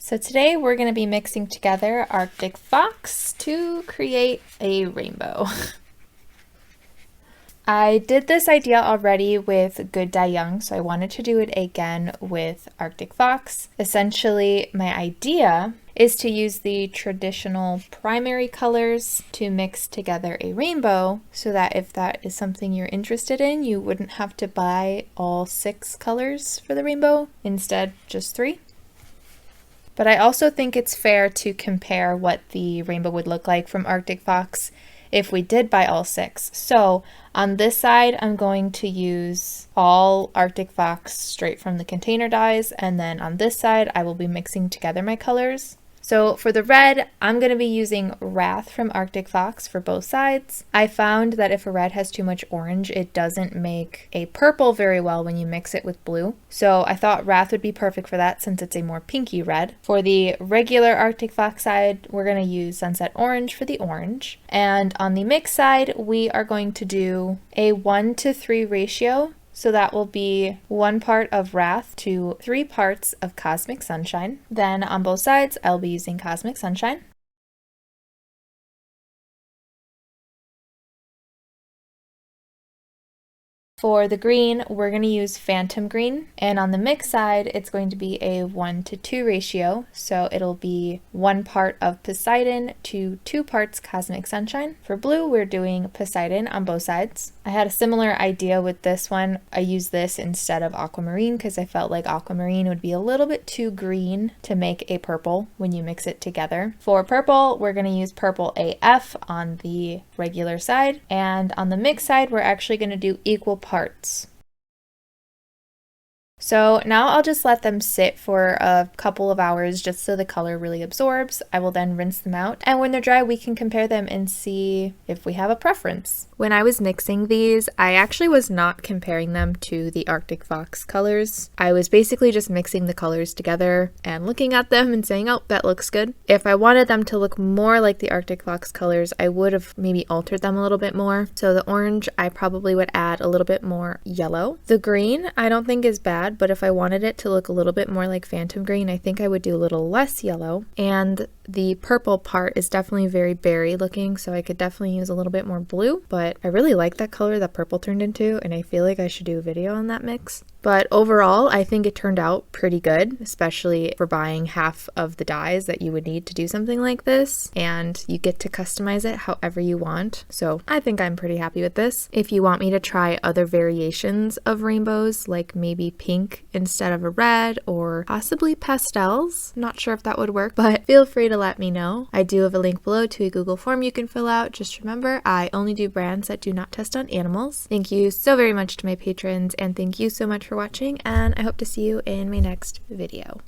So today we're going to be mixing together Arctic Fox to create a rainbow. I did this idea already with Good Die Young, so I wanted to do it again with Arctic Fox. Essentially, my idea is to use the traditional primary colors to mix together a rainbow so that if that is something you're interested in, you wouldn't have to buy all 6 colors for the rainbow, instead just 3. But I also think it's fair to compare what the rainbow would look like from Arctic Fox if we did buy all 6. So on this side, I'm going to use all Arctic Fox straight from the container dyes, and then on this side, I will be mixing together my colors. So for the red, I'm going to be using Wrath from Arctic Fox for both sides. I found that if a red has too much orange, it doesn't make a purple very well when you mix it with blue. So I thought Wrath would be perfect for that since it's a more pinky red. For the regular Arctic Fox side, we're going to use Sunset Orange for the orange. And on the mix side, we are going to do a 1:3 ratio. So that will be 1 part of Wrath to 3 parts of Cosmic Sunshine. Then on both sides, I'll be using Cosmic Sunshine. For the green, we're going to use Phantom Green, and on the mix side, it's going to be a 1:2 ratio, so it'll be 1 part of Poseidon to 2 parts Cosmic Sunshine. For blue, we're doing Poseidon on both sides. I had a similar idea with this one. I used this instead of Aquamarine because I felt like Aquamarine would be a little bit too green to make a purple when you mix it together. For purple, we're going to use Purple AF on the regular side, and on the mix side, we're actually going to do equal parts. So now I'll just let them sit for a couple of hours just so the color really absorbs. I will then rinse them out, and when they're dry we can compare them and see if we have a preference. When I was mixing these, I actually was not comparing them to the Arctic Fox colors. I was basically just mixing the colors together and looking at them and saying, oh, that looks good. If I wanted them to look more like the Arctic Fox colors, I would have maybe altered them a little bit more. So the orange, I probably would add a little bit more yellow. The green, I don't think is bad, but if I wanted it to look a little bit more like Phantom Green, I think I would do a little less yellow. And the purple part is definitely very berry looking, so I could definitely use a little bit more blue, but I really like that color that purple turned into, and I feel like I should do a video on that mix. But overall, I think it turned out pretty good, especially for buying half of the dyes that you would need to do something like this, and you get to customize it however you want. So I think I'm pretty happy with this. If you want me to try other variations of rainbows, like maybe pink instead of a red, or possibly pastels, not sure if that would work, but feel free to let me know. I do have a link below to a Google form you can fill out. Just remember, I only do brands that do not test on animals. Thank you so very much to my patrons, and thank you so much for watching, and I hope to see you in my next video.